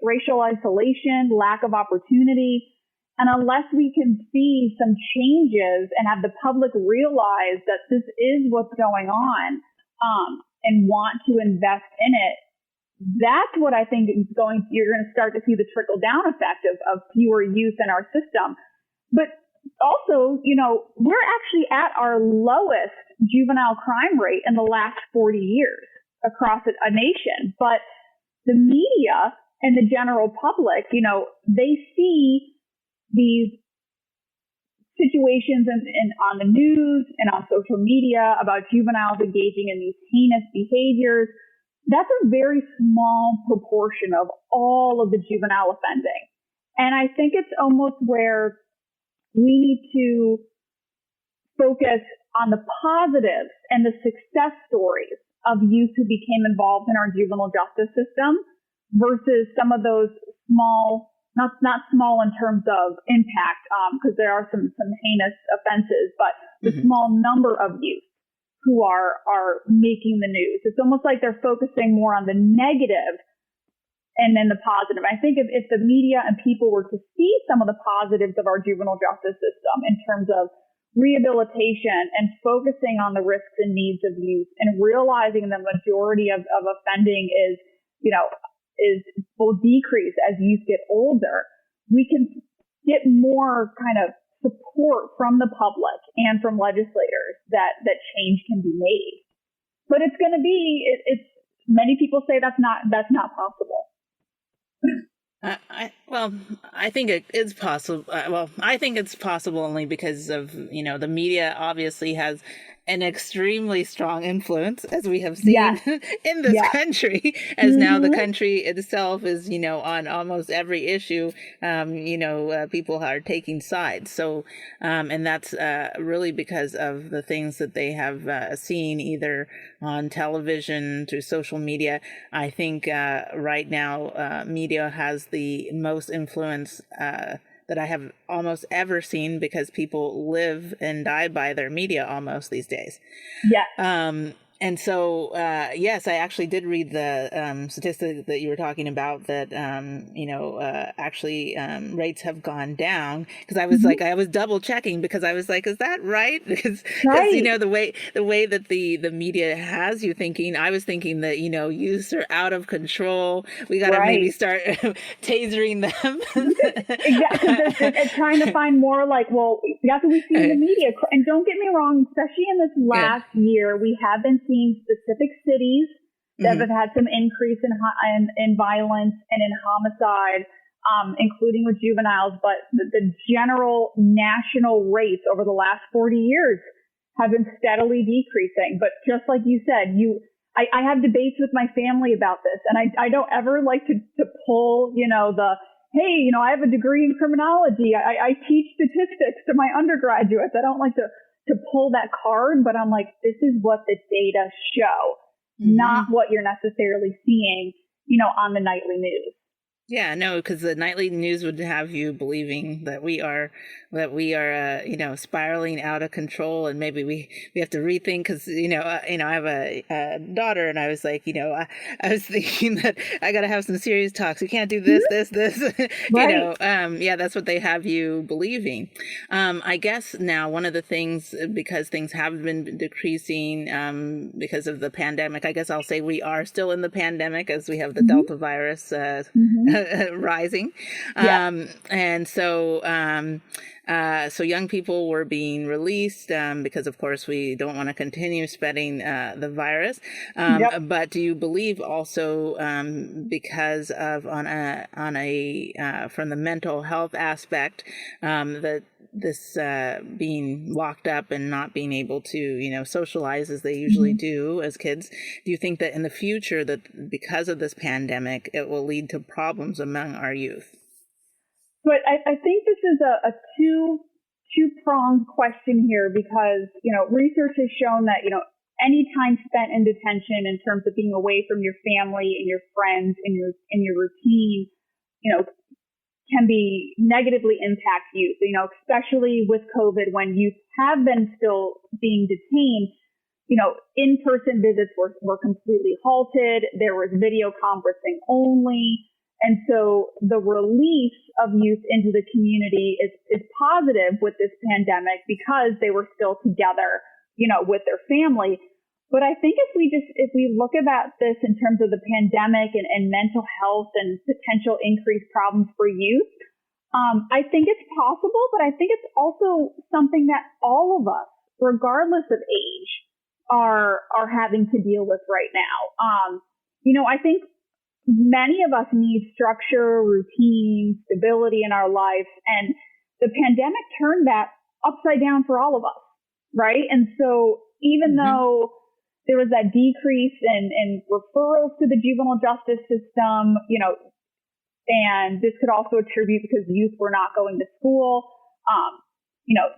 racial isolation, lack of opportunity. And unless we can see some changes and have the public realize that this is what's going on, and want to invest in it, that's what I think is you're going to start to see the trickle down effect of fewer youth in our system. But also, we're actually at our lowest juvenile crime rate in the last 40 years across a nation. But the media and the general public, they see these situations on the news and on social media about juveniles engaging in these heinous behaviors. That's a very small proportion of all of the juvenile offending. And I think it's almost where we need to focus on the positives and the success stories of youth who became involved in our juvenile justice system versus some of those small, not small in terms of impact, because there are some heinous offenses, but the small number of youth who are making the news. It's almost like they're focusing more on the negative and then the positive. I think if the media and people were to see some of the positives of our juvenile justice system in terms of rehabilitation and focusing on the risks and needs of youth and realizing the majority of offending will decrease as youth get older, we can get more kind of support from the public and from legislators that change can be made. But it's going to be, many people say that's not possible. I think it is possible. I think it's possible only because of, the media obviously has an extremely strong influence, as we have seen in this country, as now the country itself is, on almost every issue, people are taking sides. So, and that's really because of the things that they have seen either on television, through social media. I think right now media has the most influence that I have almost ever seen, because people live and die by their media almost these days. Yeah. And so, yes, I actually did read the statistic that you were talking about that, actually rates have gone down, because I was I was double checking, because I was like, is that right? Because the way that the media has you thinking, I was thinking that, youths are out of control. We got to maybe start tasering them. Exactly. They're trying to find more that's what we see in the media. And don't get me wrong, especially in this last year, we have been seeing specific cities that have had some increase in violence and in homicide, including with juveniles. But the general national rates over the last 40 years have been steadily decreasing. But just like you said, I have debates with my family about this, and I don't ever like to pull, the hey, I have a degree in criminology. I teach statistics to my undergraduates. I don't like to pull that card, but I'm like, this is what the data show, not what you're necessarily seeing, on the nightly news. Yeah, no, because the nightly news would have you believing that we are, spiraling out of control, and maybe we have to rethink. Because I have a daughter, and I was like, I was thinking that I got to have some serious talks. We can't do this, this, Right. Yeah, that's what they have you believing. I guess now one of the things, because things have been decreasing because of the pandemic, I guess I'll say we are still in the pandemic as we have the Delta virus. Rising. And so young people were being released because, of course, we don't want to continue spreading the virus. But do you believe also because of from the mental health aspect that this being locked up and not being able to socialize as they usually do as kids, do you think that in the future that because of this pandemic it will lead to problems among our youth? But I think this is a two-pronged question here, because research has shown that any time spent in detention, in terms of being away from your family and your friends and your routine, can be negatively impact youth, especially with COVID, when youth have been still being detained. In-person visits were completely halted. There was video conferencing only. And so the release of youth into the community is positive with this pandemic, because they were still together, with their family. But I think if we look about this in terms of the pandemic and mental health and potential increased problems for youth, I think it's possible, but I think it's also something that all of us, regardless of age, are having to deal with right now. I think many of us need structure, routine, stability in our life, and the pandemic turned that upside down for all of us, right? And so even though there was that decrease in referrals to the juvenile justice system, and this could also attribute because youth were not going to school.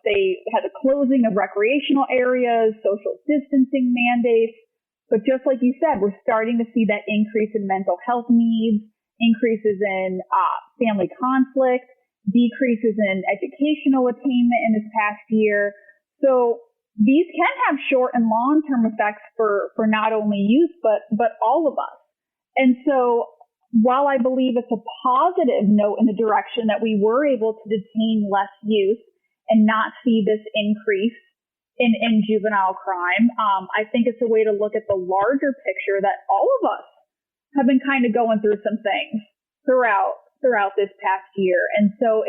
They had the closing of recreational areas, social distancing mandates. But just like you said, we're starting to see that increase in mental health needs, increases in family conflict, decreases in educational attainment in this past year. So these can have short and long-term effects for not only youth, but all of us. And so while I believe it's a positive note in the direction that we were able to detain less youth and not see this increase in juvenile crime, I think it's a way to look at the larger picture that all of us have been kind of going through some things throughout this past year. And so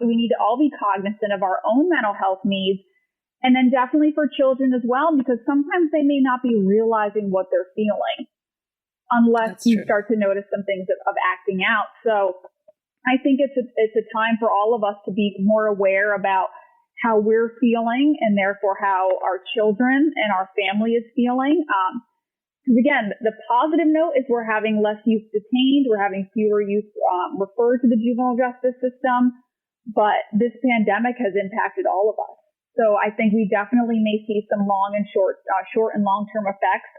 we need to all be cognizant of our own mental health needs, and then definitely for children as well, because sometimes they may not be realizing what they're feeling unless you start to notice some things of acting out. So I think it's a time for all of us to be more aware about how we're feeling, and therefore how our children and our family is feeling. Because again, the positive note is we're having less youth detained, we're having fewer youth referred to the juvenile justice system, but this pandemic has impacted all of us. So I think we definitely may see some short and long-term effects.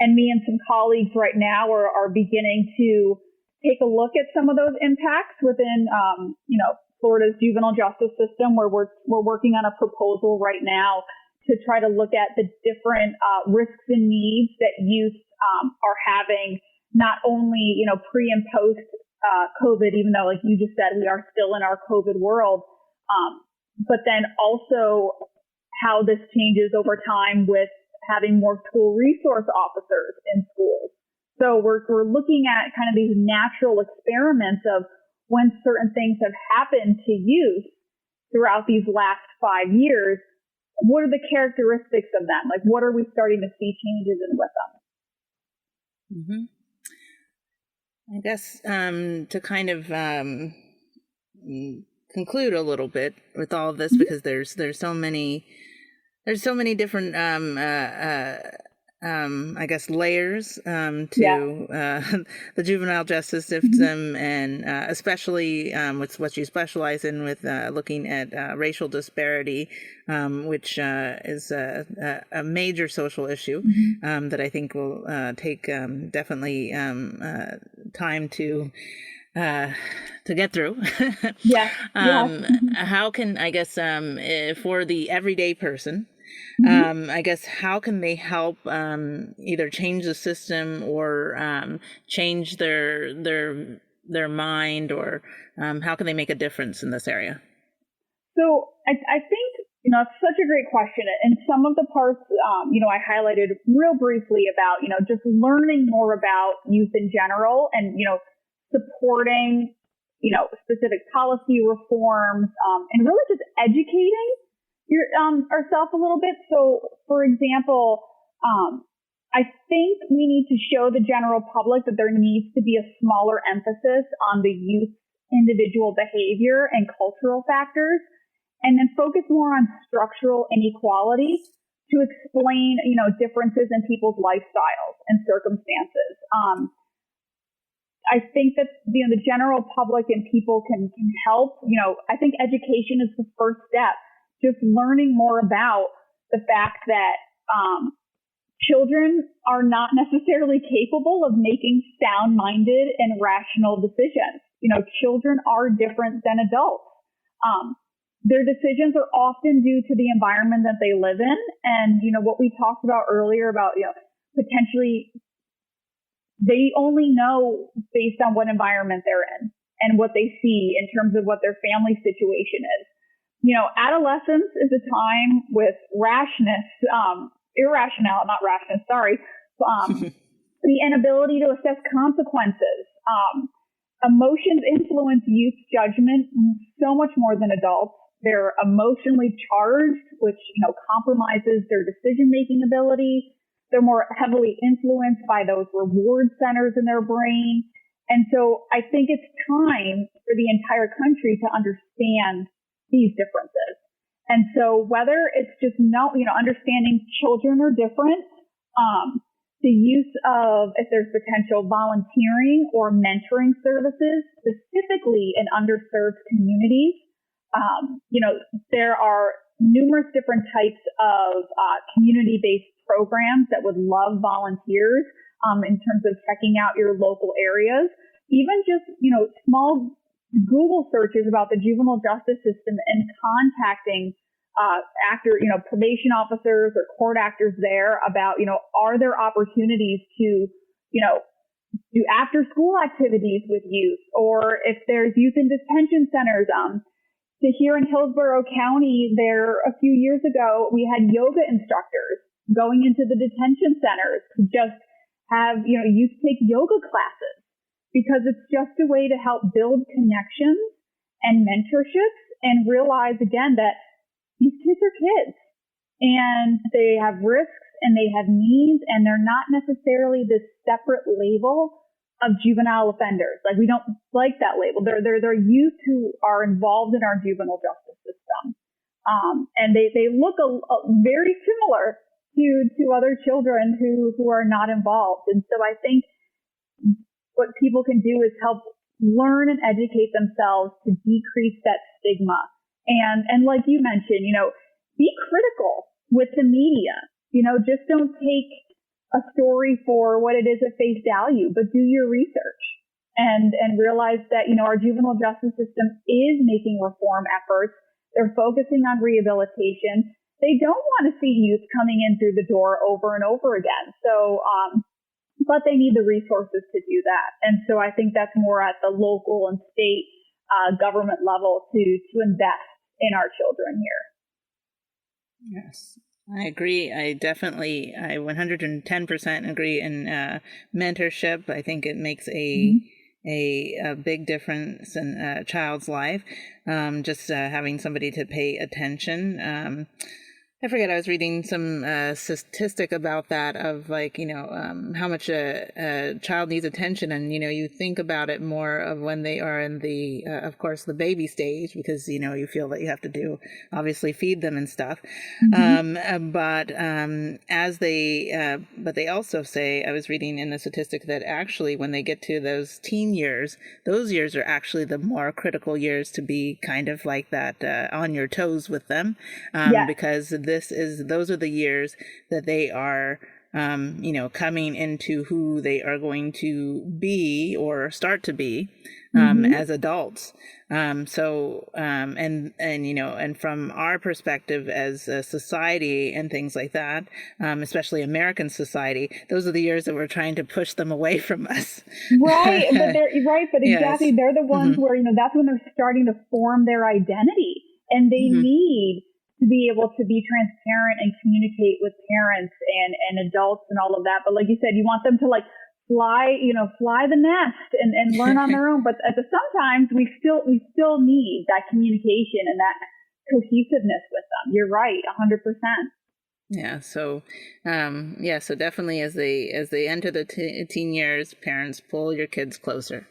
And me and some colleagues right now are beginning to take a look at some of those impacts within, Florida's juvenile justice system, where we're working on a proposal right now to try to look at the different risks and needs that youth are having, not only pre and post COVID, even though, like you just said, we are still in our COVID world, but then also how this changes over time with having more school resource officers in schools. So we're looking at kind of these natural experiments of when certain things have happened to youth throughout these last 5 years, what are the characteristics of them? Like, what are we starting to see changes in with them? I guess to kind of conclude a little bit with all of this, because there's so many different I guess, layers to the juvenile justice system, and especially with what you specialize in with looking at racial disparity, which is a major social issue that I think will take definitely time to get through. How can, I guess, for the everyday person, I guess, how can they help either change the system or change their mind, or how can they make a difference in this area? So I think, it's such a great question. And some of the parts, I highlighted real briefly about, just learning more about youth in general and, supporting, specific policy reforms, and really just educating ourselves a little bit. So, for example, I think we need to show the general public that there needs to be a smaller emphasis on the youth's individual behavior and cultural factors, and then focus more on structural inequality to explain, differences in people's lifestyles and circumstances. I think that, the general public and people can help. I think education is the first step. Just learning more about the fact that children are not necessarily capable of making sound-minded and rational decisions. Children are different than adults. Their decisions are often due to the environment that they live in. And, what we talked about earlier about, potentially they only know based on what environment they're in and what they see in terms of what their family situation is. Adolescence is a time with the inability to assess consequences. Emotions influence youth's judgment so much more than adults. They're emotionally charged, which, compromises their decision-making ability. They're more heavily influenced by those reward centers in their brain. And so I think it's time for the entire country to understand these differences. And so whether it's just understanding children are different, the use of, if there's potential, volunteering or mentoring services, specifically in underserved communities. There are numerous different types of community-based programs that would love volunteers in terms of checking out your local areas. Even just, small Google searches about the juvenile justice system and contacting probation officers or court actors there about, are there opportunities to, do after school activities with youth, or if there's youth in detention centers. So here in Hillsborough County, a few years ago, we had yoga instructors going into the detention centers to just have, youth take yoga classes, because it's just a way to help build connections and mentorships and realize again that these kids are kids and they have risks and they have needs, and they're not necessarily this separate label of juvenile offenders. Like, we don't like that label. They're youth who are involved in our juvenile justice system. And they look very similar to other children who are not involved. And so I think what people can do is help learn and educate themselves to decrease that stigma. And like you mentioned, be critical with the media. Just don't take a story for what it is at face value, but do your research and realize that, our juvenile justice system is making reform efforts. They're focusing on rehabilitation. They don't want to see youth coming in through the door over and over again. So, but they need the resources to do that. And so I think that's more at the local and state government level to invest in our children here. Yes, I agree. I 110% agree in mentorship. I think it makes a big difference in a child's life. Just having somebody to pay attention. I forget, I was reading some statistic about that of like, how much a child needs attention. And, you think about it more of when they are in the, of course, the baby stage, because, you feel that you have to obviously feed them and stuff. But they also say, I was reading in the statistic that actually when they get to those teen years, those years are actually the more critical years to be kind of like that on your toes with them, because those are the years that they are, coming into who they are going to be or start to be as adults. And from our perspective as a society and things like that, especially American society, those are the years that we're trying to push them away from us. Right. But exactly. Yes. They're the ones where, that's when they're starting to form their identity, and they need to be able to be transparent and communicate with parents and adults and all of that. But like you said, you want them to like fly the nest and learn on their own. But sometimes we still need that communication and that cohesiveness with them. You're right, 100%. Yeah. So, so definitely as they enter the teen years, parents, pull your kids closer.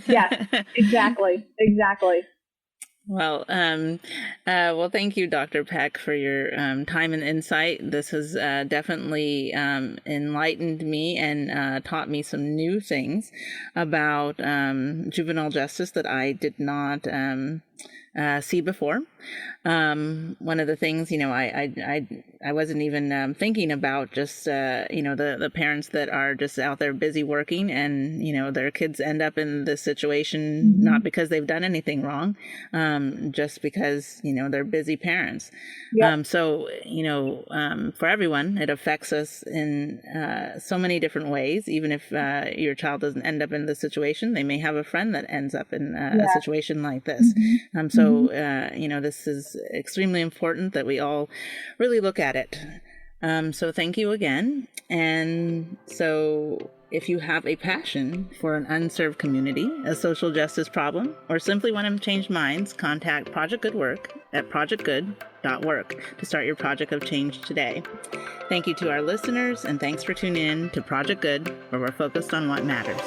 Yes, exactly. Well, thank you, Dr. Peck, for your time and insight. This has definitely enlightened me and taught me some new things about juvenile justice that I did not see before. One of the things, I wasn't even thinking about just, the parents that are just out there busy working and, their kids end up in this situation, not because they've done anything wrong, just because, they're busy parents. Yep. For everyone, it affects us in so many different ways. Even if your child doesn't end up in this situation, they may have a friend that ends up in a situation like this. This is extremely important that we all really look at it. So thank you again. And so if you have a passion for an unserved community, a social justice problem, or simply want to change minds, contact Project Good Work at projectgood.work to start your project of change today. Thank you to our listeners, and thanks for tuning in to Project Good, where we're focused on what matters.